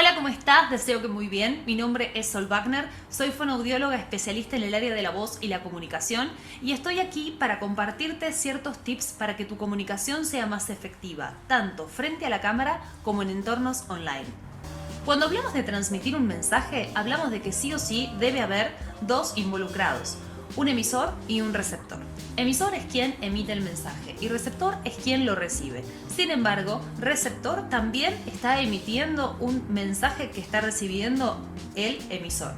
Hola, ¿cómo estás? Deseo que muy bien. Mi nombre es Sol Wagner, soy fonoaudióloga especialista en el área de la voz y la comunicación y estoy aquí para compartirte ciertos tips para que tu comunicación sea más efectiva, tanto frente a la cámara como en entornos online. Cuando hablamos de transmitir un mensaje, hablamos de que sí o sí debe haber dos involucrados, un emisor y un receptor. Emisor es quien emite el mensaje y receptor es quien lo recibe. Sin embargo, receptor también está emitiendo un mensaje que está recibiendo el emisor.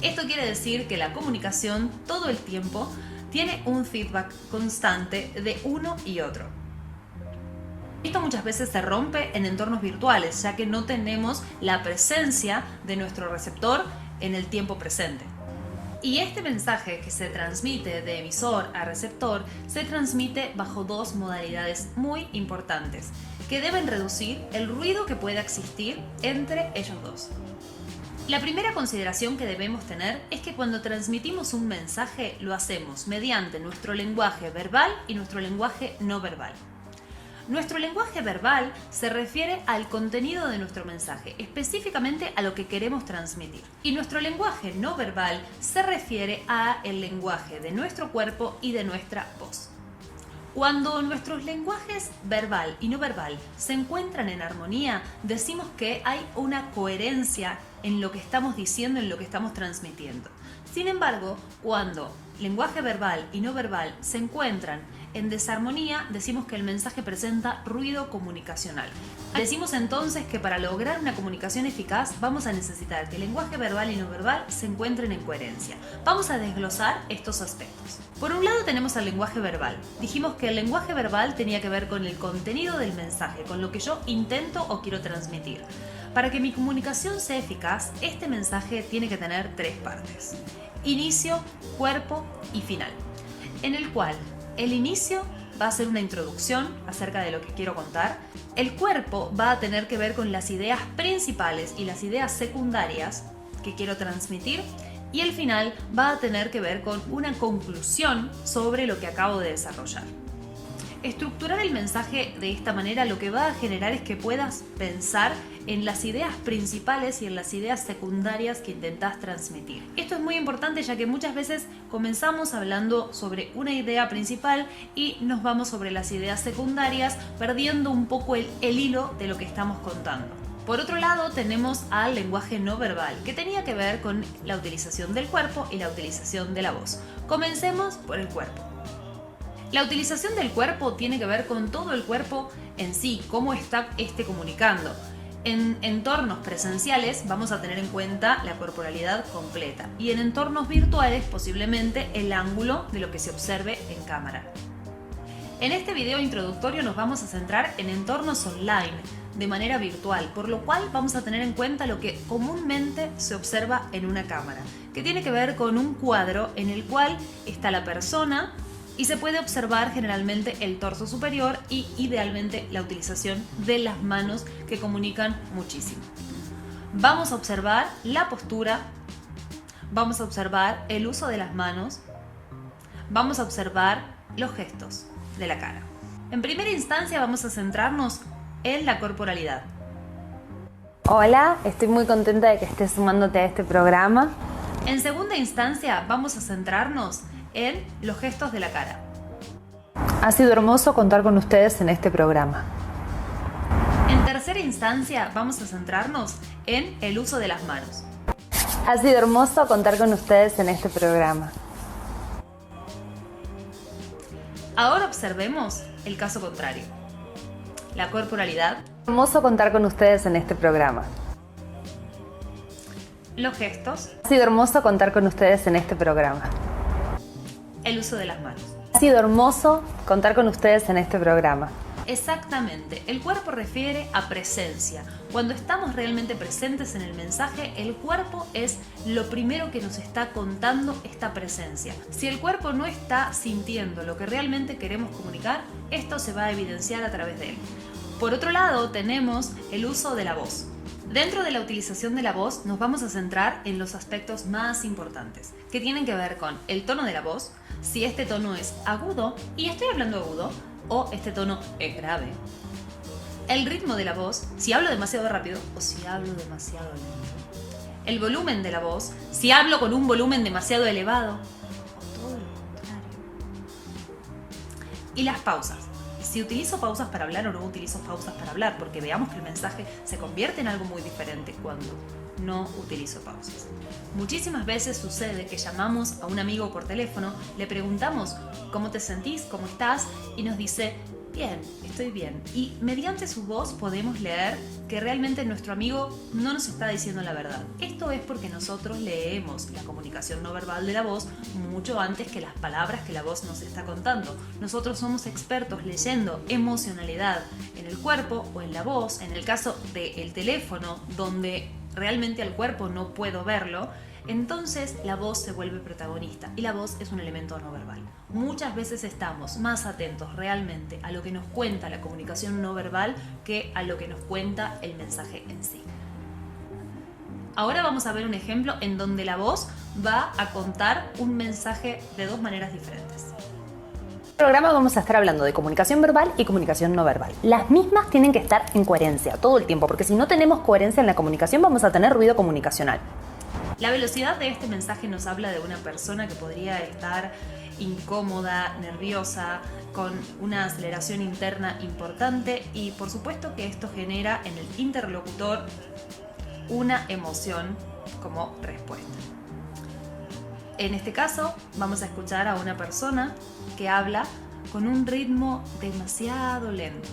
Esto quiere decir que la comunicación todo el tiempo tiene un feedback constante de uno y otro. Esto muchas veces se rompe en entornos virtuales, ya que no tenemos la presencia de nuestro receptor en el tiempo presente. Y este mensaje que se transmite de emisor a receptor se transmite bajo dos modalidades muy importantes que deben reducir el ruido que pueda existir entre ellos dos. La primera consideración que debemos tener es que cuando transmitimos un mensaje lo hacemos mediante nuestro lenguaje verbal y nuestro lenguaje no verbal. Nuestro lenguaje verbal se refiere al contenido de nuestro mensaje, específicamente a lo que queremos transmitir. Y nuestro lenguaje no verbal se refiere al lenguaje de nuestro cuerpo y de nuestra voz. Cuando nuestros lenguajes verbal y no verbal se encuentran en armonía, decimos que hay una coherencia en lo que estamos diciendo, en lo que estamos transmitiendo. Sin embargo, cuando lenguaje verbal y no verbal se encuentran en desarmonía, decimos que el mensaje presenta ruido comunicacional. Decimos entonces que para lograr una comunicación eficaz vamos a necesitar que el lenguaje verbal y no verbal se encuentren en coherencia. Vamos a desglosar estos aspectos. Por un lado tenemos el lenguaje verbal. Dijimos que el lenguaje verbal tenía que ver con el contenido del mensaje, con lo que yo intento o quiero transmitir. Para que mi comunicación sea eficaz, este mensaje tiene que tener tres partes: inicio, cuerpo y final. En el cual el inicio va a ser una introducción acerca de lo que quiero contar. El cuerpo va a tener que ver con las ideas principales y las ideas secundarias que quiero transmitir. Y el final va a tener que ver con una conclusión sobre lo que acabo de desarrollar. Estructurar el mensaje de esta manera lo que va a generar es que puedas pensar en las ideas principales y en las ideas secundarias que intentás transmitir. Esto es muy importante, ya que muchas veces comenzamos hablando sobre una idea principal y nos vamos sobre las ideas secundarias, perdiendo un poco el hilo de lo que estamos contando. Por otro lado, tenemos al lenguaje no verbal, que tenía que ver con la utilización del cuerpo y la utilización de la voz. Comencemos por el cuerpo. La utilización del cuerpo tiene que ver con todo el cuerpo en sí, cómo está comunicando. En entornos presenciales vamos a tener en cuenta la corporalidad completa y en entornos virtuales posiblemente el ángulo de lo que se observe en cámara. En este video introductorio nos vamos a centrar en entornos online, de manera virtual, por lo cual vamos a tener en cuenta lo que comúnmente se observa en una cámara, que tiene que ver con un cuadro en el cual está la persona y se puede observar generalmente el torso superior y idealmente la utilización de las manos, que comunican muchísimo. Vamos a observar la postura, vamos a observar el uso de las manos, vamos a observar los gestos de la cara. En primera instancia vamos a centrarnos en la corporalidad. Hola, estoy muy contenta de que estés sumándote a este programa. En segunda instancia vamos a centrarnos en los gestos de la cara. Ha sido hermoso contar con ustedes en este programa. En tercera instancia vamos a centrarnos en el uso de las manos. Ha sido hermoso contar con ustedes en este programa. Ahora observemos el caso contrario. La corporalidad. Hermoso contar con ustedes en este programa. Los gestos. Ha sido hermoso contar con ustedes en este programa. El uso de las manos. Ha sido hermoso contar con ustedes en este programa. Exactamente, el cuerpo refiere a presencia. Cuando estamos realmente presentes en el mensaje, el cuerpo es lo primero que nos está contando esta presencia. Si el cuerpo no está sintiendo lo que realmente queremos comunicar, esto se va a evidenciar a través de él. Por otro lado, tenemos el uso de la voz. Dentro de la utilización de la voz nos vamos a centrar en los aspectos más importantes, que tienen que ver con el tono de la voz, si este tono es agudo, y estoy hablando agudo, o este tono es grave. El ritmo de la voz, si hablo demasiado rápido o si hablo demasiado lento. El volumen de la voz, si hablo con un volumen demasiado elevado o todo lo contrario. Y las pausas. Si utilizo pausas para hablar o no utilizo pausas para hablar, porque veamos que el mensaje se convierte en algo muy diferente cuando no utilizo pausas. Muchísimas veces sucede que llamamos a un amigo por teléfono, le preguntamos ¿cómo te sentís? ¿Cómo estás? Y nos dice bien, estoy bien. Y mediante su voz podemos leer que realmente nuestro amigo no nos está diciendo la verdad. Esto es porque nosotros leemos la comunicación no verbal de la voz mucho antes que las palabras que la voz nos está contando. Nosotros somos expertos leyendo emocionalidad en el cuerpo o en la voz. En el caso del teléfono, donde realmente al cuerpo no puedo verlo, entonces la voz se vuelve protagonista y la voz es un elemento no verbal. Muchas veces estamos más atentos realmente a lo que nos cuenta la comunicación no verbal que a lo que nos cuenta el mensaje en sí. Ahora vamos a ver un ejemplo en donde la voz va a contar un mensaje de dos maneras diferentes. En este programa vamos a estar hablando de comunicación verbal y comunicación no verbal. Las mismas tienen que estar en coherencia todo el tiempo, porque si no tenemos coherencia en la comunicación vamos a tener ruido comunicacional. La velocidad de este mensaje nos habla de una persona que podría estar incómoda, nerviosa, con una aceleración interna importante y por supuesto que esto genera en el interlocutor una emoción como respuesta. En este caso vamos a escuchar a una persona que habla con un ritmo demasiado lento.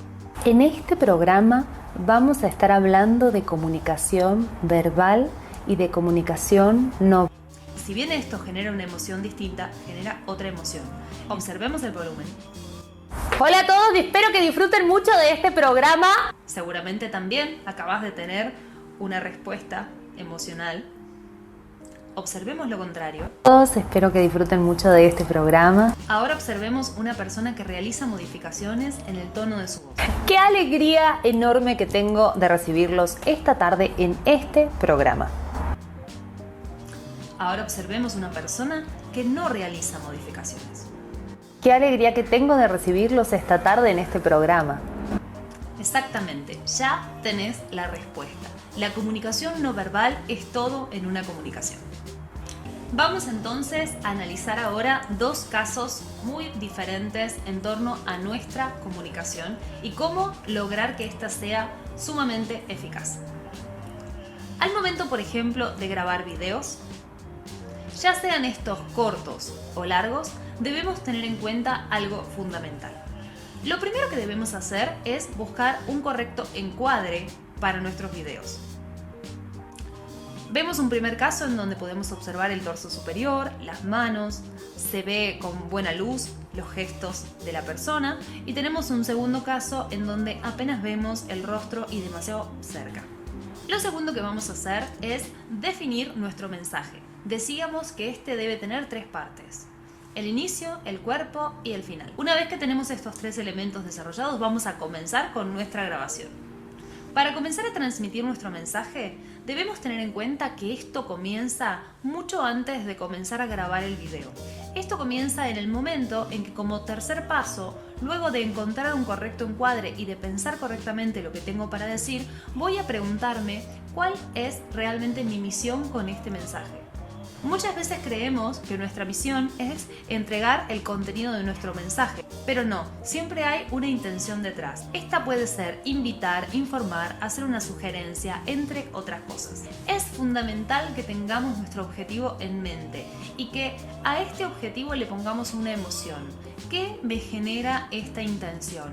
En este programa vamos a estar hablando de comunicación verbal y de comunicación no. Si bien esto genera una emoción distinta, genera otra emoción. Observemos el volumen. Hola a todos y espero que disfruten mucho de este programa. Seguramente también acabas de tener una respuesta emocional. Observemos lo contrario. Todos espero que disfruten mucho de este programa. Ahora observemos una persona que realiza modificaciones en el tono de su voz. Qué alegría enorme que tengo de recibirlos esta tarde en este programa. Ahora observemos una persona que no realiza modificaciones. Qué alegría que tengo de recibirlos esta tarde en este programa. Exactamente, ya tenés la respuesta. La comunicación no verbal es todo en una comunicación. Vamos entonces a analizar ahora dos casos muy diferentes en torno a nuestra comunicación y cómo lograr que ésta sea sumamente eficaz. Al momento, por ejemplo, de grabar videos, ya sean estos cortos o largos, debemos tener en cuenta algo fundamental. Lo primero que debemos hacer es buscar un correcto encuadre para nuestros videos. Vemos un primer caso en donde podemos observar el torso superior, las manos, se ve con buena luz los gestos de la persona y tenemos un segundo caso en donde apenas vemos el rostro y demasiado cerca. Lo segundo que vamos a hacer es definir nuestro mensaje. Decíamos que este debe tener tres partes: el inicio, el cuerpo y el final. Una vez que tenemos estos tres elementos desarrollados, vamos a comenzar con nuestra grabación. Para comenzar a transmitir nuestro mensaje, debemos tener en cuenta que esto comienza mucho antes de comenzar a grabar el video. Esto comienza en el momento en que, como tercer paso, luego de encontrar un correcto encuadre y de pensar correctamente lo que tengo para decir, voy a preguntarme cuál es realmente mi misión con este mensaje. Muchas veces creemos que nuestra misión es entregar el contenido de nuestro mensaje, pero no, siempre hay una intención detrás. Esta puede ser invitar, informar, hacer una sugerencia, entre otras cosas. Es fundamental que tengamos nuestro objetivo en mente y que a este objetivo le pongamos una emoción. ¿Qué me genera esta intención?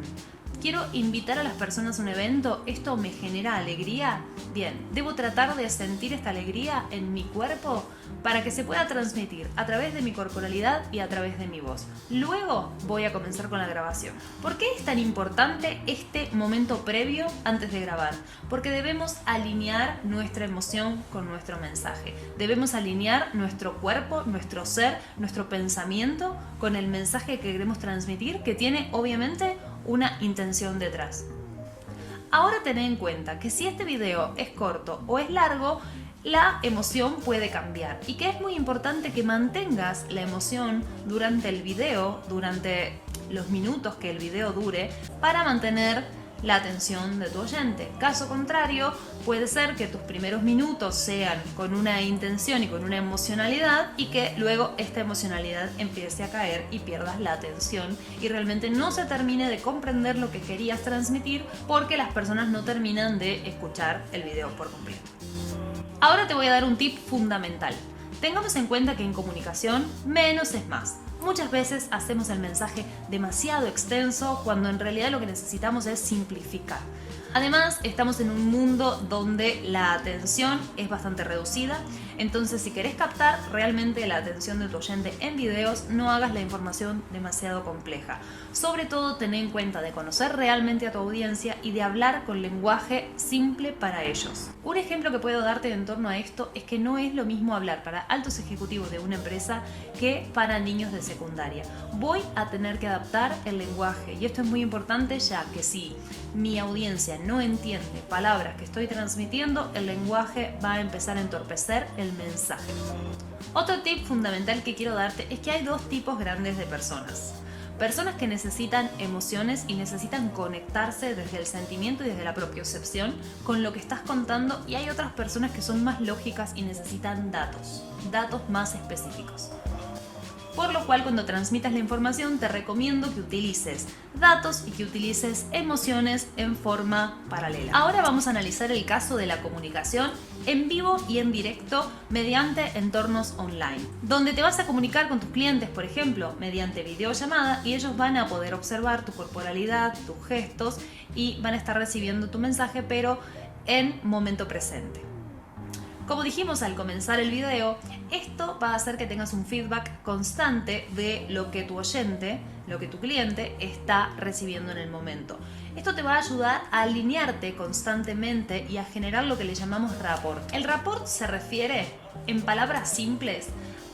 ¿Quiero invitar a las personas a un evento? ¿Esto me genera alegría? Bien, debo tratar de sentir esta alegría en mi cuerpo para que se pueda transmitir a través de mi corporalidad y a través de mi voz. Luego voy a comenzar con la grabación. ¿Por qué es tan importante este momento previo antes de grabar? Porque debemos alinear nuestra emoción con nuestro mensaje. Debemos alinear nuestro cuerpo, nuestro ser, nuestro pensamiento con el mensaje que queremos transmitir, que tiene obviamente una intención detrás. Ahora ten en cuenta que si este video es corto o es largo, la emoción puede cambiar y que es muy importante que mantengas la emoción durante el video, durante los minutos que el video dure, para mantener la atención de tu oyente. Caso contrario, puede ser que tus primeros minutos sean con una intención y con una emocionalidad y que luego esta emocionalidad empiece a caer y pierdas la atención y realmente no se termine de comprender lo que querías transmitir porque las personas no terminan de escuchar el video por completo. Ahora te voy a dar un tip fundamental. Tengamos en cuenta que en comunicación menos es más. Muchas veces hacemos el mensaje demasiado extenso cuando en realidad lo que necesitamos es simplificar. Además, estamos en un mundo donde la atención es bastante reducida, entonces si querés captar realmente la atención de tu oyente en videos, no hagas la información demasiado compleja. Sobre todo, ten en cuenta de conocer realmente a tu audiencia y de hablar con lenguaje simple para ellos. Un ejemplo que puedo darte en torno a esto es que no es lo mismo hablar para altos ejecutivos de una empresa que para niños de secundaria. Voy a tener que adaptar el lenguaje y esto es muy importante ya que si mi audiencia no entiende palabras que estoy transmitiendo, el lenguaje va a empezar a entorpecer el mensaje. Otro tip fundamental que quiero darte es que hay dos tipos grandes de personas. Personas que necesitan emociones y necesitan conectarse desde el sentimiento y desde la propiocepción con lo que estás contando, y hay otras personas que son más lógicas y necesitan datos más específicos. Por lo cual, cuando transmitas la información, te recomiendo que utilices datos y que utilices emociones en forma paralela. Ahora vamos a analizar el caso de la comunicación en vivo y en directo mediante entornos online, donde te vas a comunicar con tus clientes, por ejemplo, mediante videollamada, y ellos van a poder observar tu corporalidad, tus gestos y van a estar recibiendo tu mensaje, pero en momento presente. Como dijimos al comenzar el video, esto va a hacer que tengas un feedback constante de lo que tu oyente, lo que tu cliente está recibiendo en el momento. Esto te va a ayudar a alinearte constantemente y a generar lo que le llamamos rapport. El rapport se refiere, en palabras simples,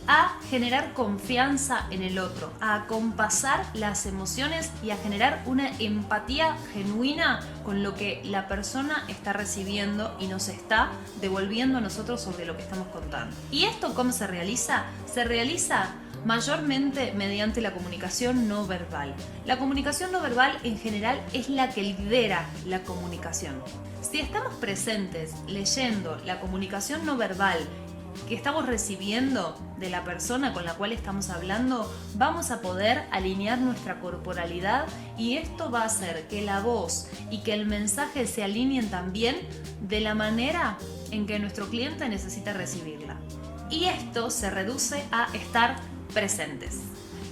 a generar confianza en el otro, a acompasar las emociones y a generar una empatía genuina con lo que la persona está recibiendo y nos está devolviendo a nosotros sobre lo que estamos contando. ¿Y esto cómo se realiza? Se realiza mayormente mediante la comunicación no verbal. La comunicación no verbal en general es la que lidera la comunicación. Si estamos presentes leyendo la comunicación no verbal que estamos recibiendo de la persona con la cual estamos hablando, vamos a poder alinear nuestra corporalidad y esto va a hacer que la voz y que el mensaje se alineen también de la manera en que nuestro cliente necesita recibirla. Y esto se reduce a estar presentes.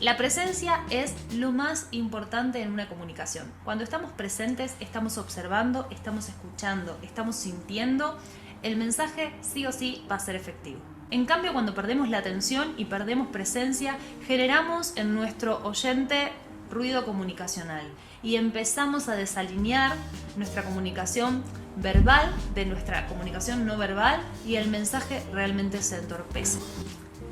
La presencia es lo más importante en una comunicación. Cuando estamos presentes, estamos observando, estamos escuchando, estamos sintiendo, el mensaje sí o sí va a ser efectivo. En cambio, cuando perdemos la atención y perdemos presencia, generamos en nuestro oyente ruido comunicacional y empezamos a desalinear nuestra comunicación verbal de nuestra comunicación no verbal y el mensaje realmente se entorpece.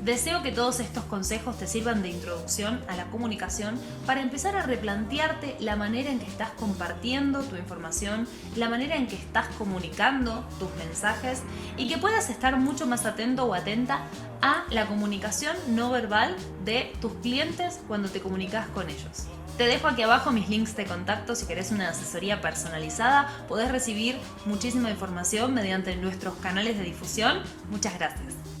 Deseo que todos estos consejos te sirvan de introducción a la comunicación para empezar a replantearte la manera en que estás compartiendo tu información, la manera en que estás comunicando tus mensajes y que puedas estar mucho más atento o atenta a la comunicación no verbal de tus clientes cuando te comunicas con ellos. Te dejo aquí abajo mis links de contacto si querés una asesoría personalizada. Podés recibir muchísima información mediante nuestros canales de difusión. Muchas gracias.